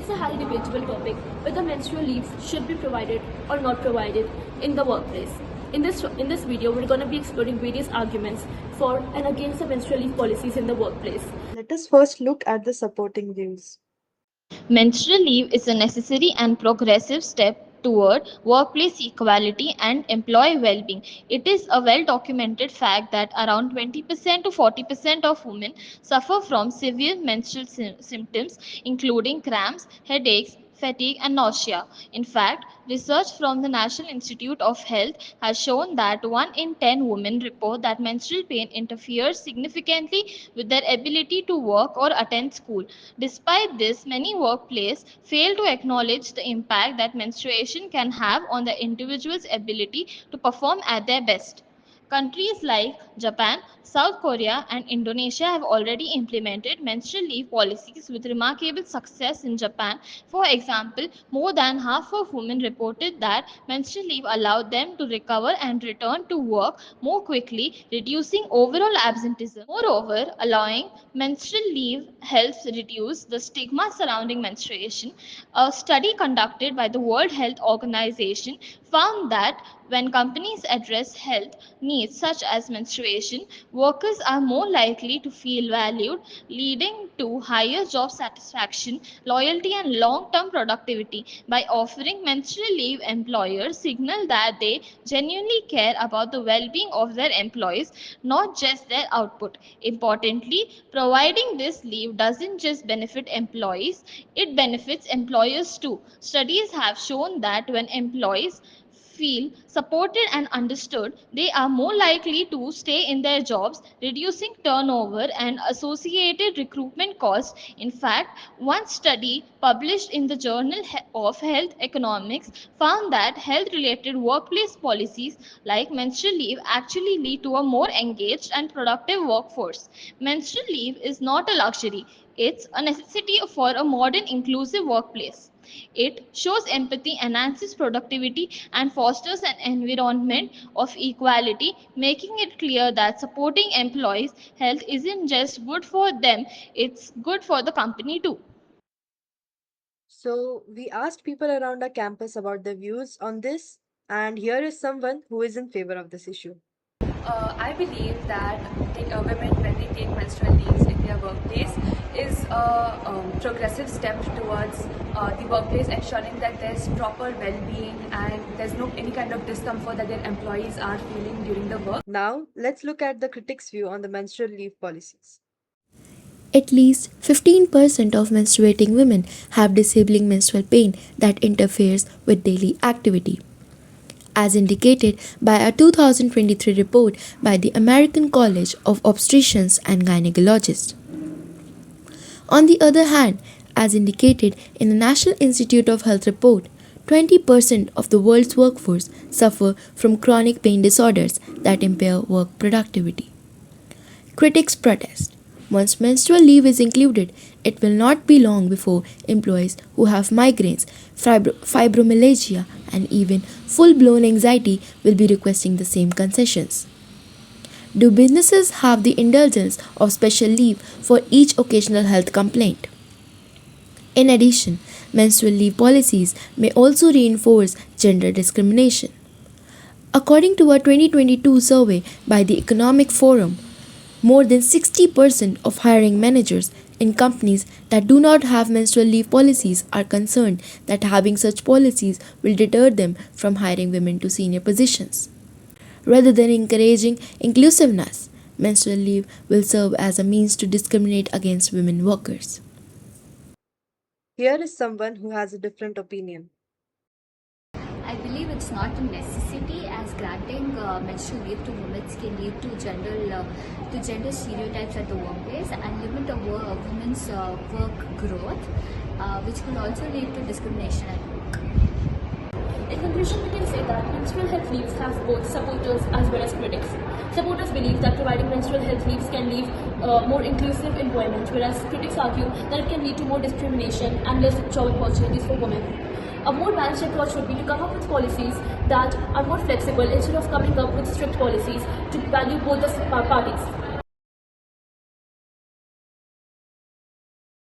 It's a highly debatable topic whether menstrual leave should be provided or not provided in the workplace. In this video, we're going to be exploring various arguments for and against the menstrual leave policies in the workplace. Let us first look at the supporting views. Menstrual leave is a necessary and progressive step toward workplace equality and employee well-being. It is a well-documented fact that around 20% to 40% of women suffer from severe menstrual symptoms, including cramps, headaches, fatigue, and nausea. In fact, research from the National Institute of Health has shown that 1 in 10 women report that menstrual pain interferes significantly with their ability to work or attend school. Despite this, many workplaces fail to acknowledge the impact that menstruation can have on the individual's ability to perform at their best. Countries like Japan, South Korea, and Indonesia have already implemented menstrual leave policies with remarkable success in Japan. For example, more than half of women reported that menstrual leave allowed them to recover and return to work more quickly, reducing overall absenteeism. Moreover, allowing menstrual leave helps reduce the stigma surrounding menstruation. A study conducted by the World Health Organization found that when companies address health needs such as menstruation, workers are more likely to feel valued, leading to higher job satisfaction, loyalty, and long-term productivity. By offering menstrual leave, employers signal that they genuinely care about the well-being of their employees, not just their output. Importantly, providing this leave doesn't just benefit employees, it benefits employers too. Studies have shown that when employees feel supported and understood, they are more likely to stay in their jobs, reducing turnover and associated recruitment costs. In fact, one study published in the Journal of Health Economics found that health related workplace policies like menstrual leave actually lead to a more engaged and productive workforce. Menstrual leave is not a luxury, it's a necessity for a modern, inclusive workplace. It shows empathy, enhances productivity, and fosters an environment of equality, making it clear that supporting employees' health isn't just good for them, it's good for the company too. So, we asked people around our campus about their views on this, and here is someone who is in favor of this issue. I believe that women, when they take menstrual leaves in their workplace, is a progressive step towards the workplace, ensuring that there's proper well-being and there's no any kind of discomfort that their employees are feeling during the work. Now, let's look at the critics' view on the menstrual leave policies. At least 15% of menstruating women have disabling menstrual pain that interferes with daily activity, as indicated by a 2023 report by the American College of Obstetricians and Gynecologists. On the other hand, as indicated in the National Institute of Health report, 20% of the world's workforce suffer from chronic pain disorders that impair work productivity. Critics protest. Once menstrual leave is included, it will not be long before employees who have migraines, fibromyalgia, and even full-blown anxiety will be requesting the same concessions. Do businesses have the indulgence of special leave for each occasional health complaint? In addition, menstrual leave policies may also reinforce gender discrimination. According to a 2022 survey by the Economic Forum, more than 60% of hiring managers in companies that do not have menstrual leave policies are concerned that having such policies will deter them from hiring women to senior positions. Rather than encouraging inclusiveness, menstrual leave will serve as a means to discriminate against women workers. Here is someone who has a different opinion. I believe it's not a necessity, as granting menstrual leave to women can lead to gender stereotypes at the workplace and limit women's work growth, which could also lead to discrimination at work. In conclusion, we can say that menstrual health leaves have both supporters as well as critics. Supporters believe that providing menstrual health leaves can lead more inclusive employment, whereas critics argue that it can lead to more discrimination and less job opportunities for women. A more balanced approach would be to come up with policies that are more flexible instead of coming up with strict policies to value both the parties.